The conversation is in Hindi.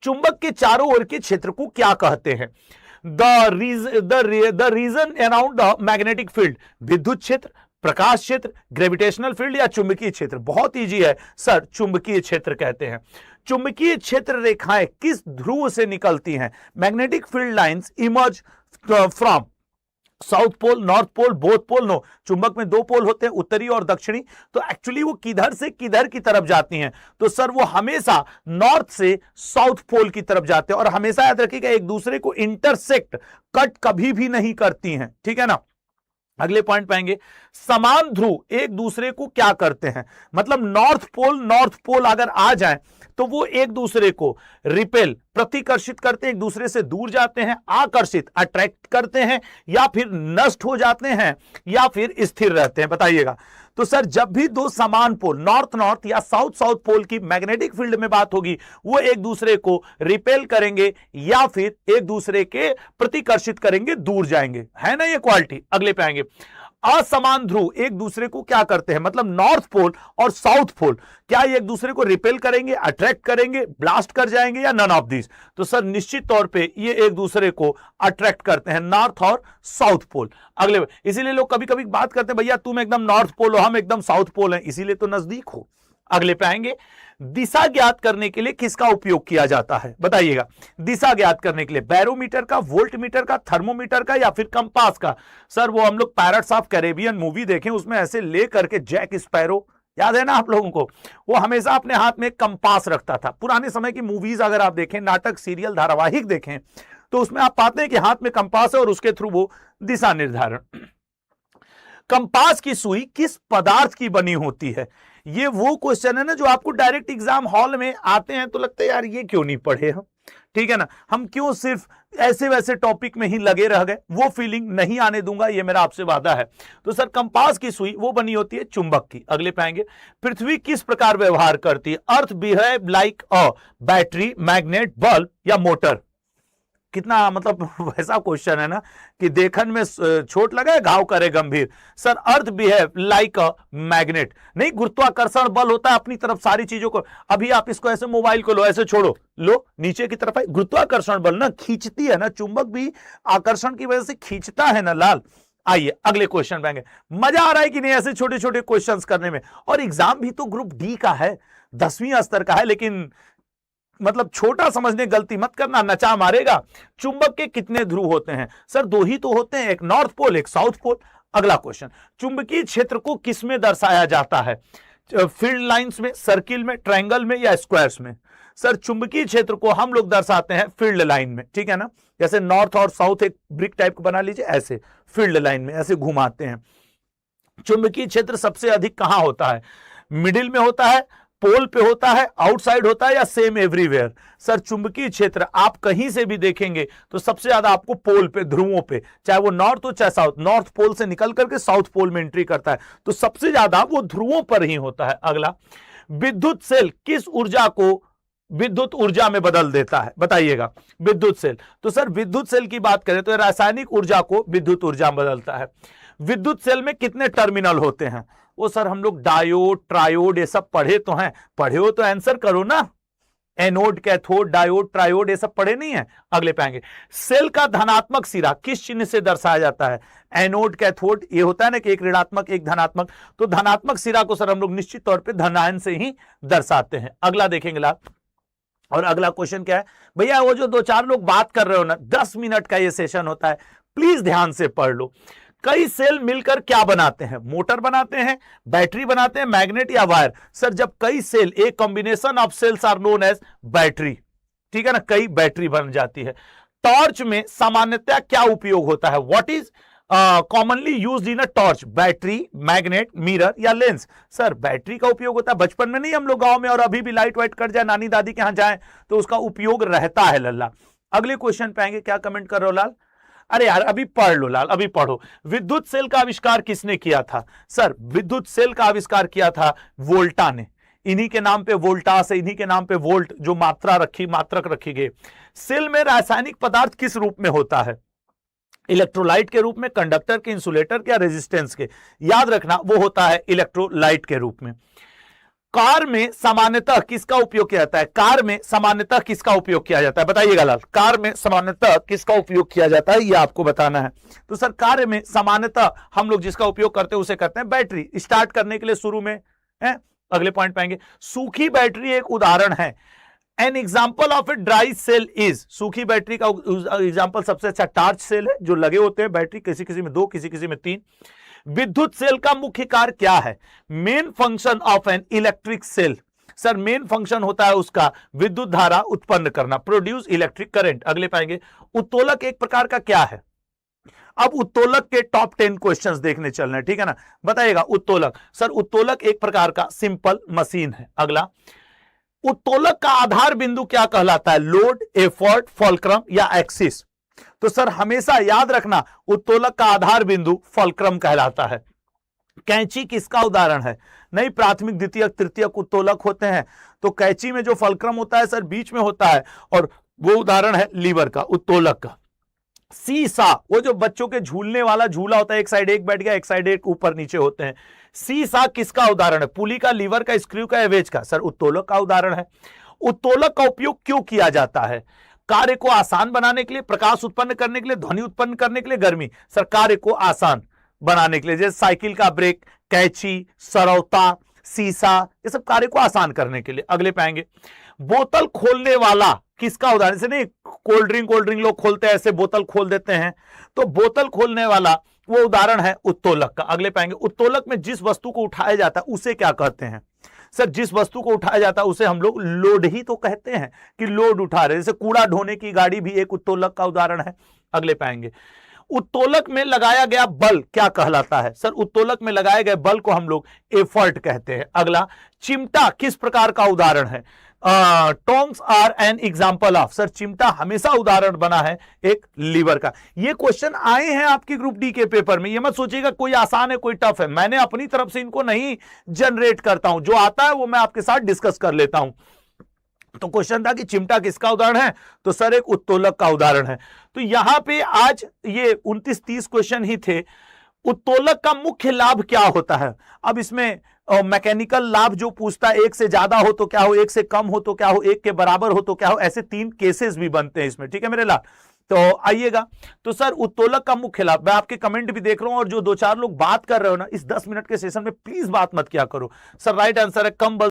चुंबक के चारों ओर के क्षेत्र को क्या कहते हैं? The region around the magnetic field, विद्युत क्षेत्र, प्रकाश क्षेत्र, ग्रेविटेशनल फील्ड या चुंबकीय क्षेत्र? बहुत इजी है सर, चुंबकीय क्षेत्र कहते हैं। चुंबकीय क्षेत्र रेखाएं किस ध्रुव से निकलती हैं? Magnetic field lines emerge from south pole, north pole, both pole. No, चुंबक में दो पोल होते हैं, उत्तरी और दक्षिणी। तो एक्चुअली वो किधर से किधर की तरफ जाती हैं? तो सर वो हमेशा नॉर्थ से साउथ पोल की तरफ जाते हैं, और हमेशा याद रखिएगा एक दूसरे को इंटरसेक्ट, कट कभी भी नहीं करती हैं, ठीक है ना। अगले पॉइंट पाएंगे, समान ध्रुव एक दूसरे को क्या करते हैं? मतलब नॉर्थ पोल अगर आ जाए तो वो एक दूसरे को रिपेल, प्रतिकर्षित करते हैं, एक दूसरे से दूर जाते हैं, आकर्षित, अट्रैक्ट करते हैं, या फिर नष्ट हो जाते हैं, या फिर स्थिर रहते हैं? बताइएगा। तो सर जब भी दो समान पोल, नॉर्थ या साउथ पोल की मैग्नेटिक फील्ड में बात होगी, वो एक दूसरे को रिपेल करेंगे या फिर एक दूसरे के प्रतिकर्षित करेंगे, दूर जाएंगे, है ना ये क्वालिटी। अगले पे आएंगे, असमान ध्रुव एक दूसरे को क्या करते हैं? मतलब नॉर्थ पोल और साउथ पोल, क्या ये एक दूसरे को रिपेल करेंगे, अट्रैक्ट करेंगे, ब्लास्ट कर जाएंगे, या नन ऑफ दिस? तो सर निश्चित तौर पे ये एक दूसरे को अट्रैक्ट करते हैं, नॉर्थ और साउथ पोल। अगले, इसीलिए लोग कभी कभी बात करते हैं, भैया तुम एकदम नॉर्थ पोल हो, हम एकदम साउथ पोल हैं, इसीलिए तो नजदीक हो। अगले पे आएंगे, दिशा ज्ञात करने के लिए किसका उपयोग किया जाता है? बताइएगा। दिशा ज्ञात करने के लिए बैरोमीटर का, वोल्टमीटर का, थर्मोमीटर का, या फिर कंपास का? सर वो हम लोग पैरट्स ऑफ कैरेबियन मूवी देखें, उसमें ऐसे ले करके जैक स्पैरो, याद है ना आप लोगों को, वो हमेशा अपने हाथ में कंपास रखता था। पुराने समय की मूवीज अगर आप देखें, नाटक, सीरियल, धारावाहिक देखें, तो उसमें आप पाते हैं कि हाथ में कंपास है और उसके थ्रू वो दिशा निर्धारण। कंपास की सुई किस पदार्थ की बनी होती है? ये वो क्वेश्चन है ना जो आपको डायरेक्ट एग्जाम हॉल में आते हैं तो लगता है यार ये क्यों नहीं पढ़े हम, ठीक है ना, हम क्यों सिर्फ ऐसे वैसे टॉपिक में ही लगे रह गए। वो फीलिंग नहीं आने दूंगा, ये मेरा आपसे वादा है। तो सर कंपास की सुई वो बनी होती है चुंबक की। अगले पे आएंगे, पृथ्वी किस प्रकार व्यवहार करती है? अर्थ behave like a battery, magnet, bulb या मोटर? कितना मतलब वैसा क्वेश्चन है ना कि देखन में छोट लगे घाव करे गंभीर। Sir earth behave like a magnet, नहीं, गुरुत्वाकर्षण बल होता है अपनी तरफ सारी चीजों को। अभी आप इसको ऐसे मोबाइल को लो, ऐसे छोड़ो, लो नीचे की तरफ है, गुरुत्वाकर्षण बल ना खींचती है ना, चुंबक भी आकर्षण की वजह से खींचता है ना लाल। आइए अगले क्वेश्चन पे आएंगे। मजा आ रहा है कि नहीं ऐसे छोटे छोटे क्वेश्चंस करने में? और एग्जाम भी तो ग्रुप डी का है, 10वीं स्तर का है, लेकिन मतलब छोटा समझने गलती मत करना, नचा मारेगा। चुंबक के कितने ध्रुव होते हैं? सर दो ही तो होते हैं, एक नॉर्थ पोल, एक साउथ पोल। अगला क्वेश्चन, चुंबकीय क्षेत्र को किस में दर्शाया जाता है? फील्ड लाइंस में, सर्किल में, ट्रायंगल में या स्क्वायर्स में? सर चुंबकीय क्षेत्र को हम लोग दर्शाते हैं फील्ड लाइन में, ठीक है ना। जैसे नॉर्थ और साउथ एक ब्रिक टाइप का बना लीजिए, ऐसे फील्ड लाइन में ऐसे घुमाते हैं। चुंबकीय क्षेत्र सबसे अधिक कहां होता है? मिडिल में होता है, पोल पे होता है, आउटसाइड होता है, या सेम एवरीवेयर? सर चुंबकीय क्षेत्र आप कहीं से भी देखेंगे तो सबसे ज्यादा आपको पोल पे, ध्रुवों पे, चाहे वो नॉर्थ हो चाहे साउथ, नॉर्थ पोल से निकल करके साउथ पोल में एंट्री करता है, तो सबसे ज्यादा वो ध्रुवों पर ही होता है। अगला, विद्युत सेल किस ऊर्जा को विद्युत ऊर्जा में बदल देता है? बताइएगा। विद्युत सेल, तो सर विद्युत सेल की बात करें तो रासायनिक ऊर्जा को विद्युत ऊर्जा में बदलता है। विद्युत सेल में कितने टर्मिनल होते हैं? वो सर हम लोग डायोड, ट्रायोड ये सब पढ़े तो हैं, पढ़े हो तो आंसर करो ना। एनोड, कैथोड, डायोड, ट्रायोड ये सब पढ़े नहीं है? अगले पे आएंगे, सेल का धनात्मक सिरा किस चिन्ह से दर्शाया जाता है? एनोड, कैथोड ये होता है ना कि एक ऋणात्मक एक धनात्मक, तो धनात्मक सिरा को सर हम लोग निश्चित तौर पे धनायन से ही दर्शाते हैं। अगला देखेंगे लाभ, और अगला क्वेश्चन क्या है भैया? वो जो दो चार लोग बात कर रहे हो ना, 10 मिनट का ये सेशन होता है, प्लीज ध्यान से पढ़ लो। कई सेल मिलकर क्या बनाते हैं? मोटर बनाते हैं, बैटरी बनाते हैं, मैग्नेट या वायर? सर जब कई सेल, एक combination of cells are known as battery, ठीक है ना, कई बैटरी बन जाती है। टॉर्च में सामान्यतः क्या उपयोग होता है? What is commonly used in a torch? Battery, magnet, mirror या लेंस? सर बैटरी का उपयोग होता है। बचपन में नहीं हम लोग गांव में, और अभी भी लाइट वाइट कट जाए, नानी दादी के यहां जाए तो उसका उपयोग रहता है लल्ला। अगले क्वेश्चन पे आएंगे, क्या कमेंट कर रहे हो लाल? अरे यार अभी पढ़ लो लाल, अभी पढ़ो। विद्युत सेल का आविष्कार किसने किया था? सर विद्युत सेल का आविष्कार किया था वोल्टा ने। इन्हीं के नाम पे वोल्टास है, इन्हीं के नाम पे वोल्ट, जो मात्रक रखी गई। सेल में रासायनिक पदार्थ किस रूप में होता है? इलेक्ट्रोलाइट के रूप में, कंडक्टर के, इंसुलेटर के या रेजिस्टेंस के? याद रखना वो होता है इलेक्ट्रोलाइट के रूप में। कार में सामान्यतः किसका उपयोग किया जाता है? कार में सामान्यतः किसका उपयोग किया जाता है? बताइएगा लाल, कार में सामान्यतः किसका उपयोग किया जाता है, यह आपको बताना है। तो सर कार में सामान्यतः हम लोग जिसका उपयोग करते हैं उसे कहते हैं बैटरी, स्टार्ट करने के लिए शुरू में है। अगले पॉइंट पाएंगे, सूखी बैटरी एक उदाहरण है। An example of a dry cell is, सूखी बैटरी का एग्जाम्पल सबसे अच्छा टार्च सेल है, जो लगे होते हैं बैटरी, किसी किसी में 2, किसी किसी में 3। विद्युत सेल का मुख्य कार्य क्या है? Main function of an electric cell, sir main function होता है उसका विद्युत धारा उत्पन्न करना, प्रोड्यूस इलेक्ट्रिक करंट। अगले पाएंगे, उत्तोलक एक प्रकार का क्या है? अब उत्तोलक के टॉप 10 क्वेश्चंस देखने चल रहे हैं, ठीक है ना। बताइएगा उत्तोलक, सर उत्तोलक एक प्रकार का सिंपल मशीन है। अगला, उत्तोलक का आधार बिंदु क्या कहलाता है? लोड, एफर्ट, फॉल्क्रम या एक्सिस? तो सर हमेशा याद रखना, उत्तोलक का आधार बिंदु फॉल्क्रम कहलाता है। कैंची किसका उदाहरण है? नहीं, प्राथमिक, द्वितीयक, तृतीयक उत्तोलक होते हैं, तो कैंची में जो फॉल्क्रम होता है सर बीच में होता है, और वो उदाहरण है लीवर का, उत्तोलक का। सीसा, वो जो बच्चों के झूलने वाला झूला होता है, एक साइड एक बैठ गया, एक साइड एक ऊपर नीचे होते हैं। सीसा किसका उदाहरण है? पुली का, लीवर का, स्क्रू का, एवेज का? सर उत्तोलक का उदाहरण है। उत्तोलक का उपयोग क्यों किया जाता है? कार्य को आसान बनाने के लिए, प्रकाश उत्पन्न करने के लिए, ध्वनि उत्पन्न करने के लिए, गर्मी? सर कार्य को आसान बनाने के लिए, जैसे साइकिल का ब्रेक, कैंची, सरौता, सीसा, ये सब कार्य को आसान करने के लिए। अगले पे आएंगे, बोतल खोलने वाला किसका उदाहरण? से नहीं, कोल्ड ड्रिंक लोग खोलते हैं ऐसे, बोतल खोल देते हैं, तो बोतल खोलने वाला वो उदाहरण है उत्तोलक का। अगले पाएंगे, उत्तोलक में जिस वस्तु को उठाया जाता है उसे क्या कहते हैं? सर जिस वस्तु को उठाया जाता है उसे हम लोग लोड ही तो कहते हैं, कि लोड उठा रहे, जैसे कूड़ा ढोने की गाड़ी भी एक उत्तोलक का उदाहरण है। अगले पाएंगे, उत्तोलक में लगाया गया बल क्या कहलाता है? सर उत्तोलक में लगाए गए बल को हम लोग एफर्ट कहते हैं। अगला, चिमटा किस प्रकार का उदाहरण है? Tongs are an example of, sir चिमटा हमेशा उदाहरण बना है एक लीवर का। ये क्वेश्चन आए हैं आपकी ग्रुप डी के पेपर में, ये मत सोचिएगा कोई आसान है कोई टफ है, मैंने अपनी तरफ से इनको नहीं जनरेट करता हूं, जो आता है वो मैं आपके साथ डिस्कस कर लेता हूं। तो क्वेश्चन था कि चिमटा किसका उदाहरण है? तो सर एक उत्तोलक का उदाहरण है। तो यहां पे आज ये 29-30 क्वेश्चन ही थे। उत्तोलक का मुख्य लाभ क्या होता है? अब इसमें मैकेनिकल लाभ जो पूछता है, एक से ज्यादा हो तो क्या हो, एक से कम हो तो क्या हो, एक के बराबर हो तो क्या हो, ऐसे 3 केसेस भी बनते हैं इसमें, ठीक है मेरे लाल। तो आइएगा, तो सर उत्तोलक का मुख्य लाभ, मैं आपके कमेंट भी देख रहा हूं, और जो 2-4 लोग बात कर रहे हो ना, इस 10 मिनट के सेशन में प्लीज बात मत किया करो। सर राइट आंसर है कम बल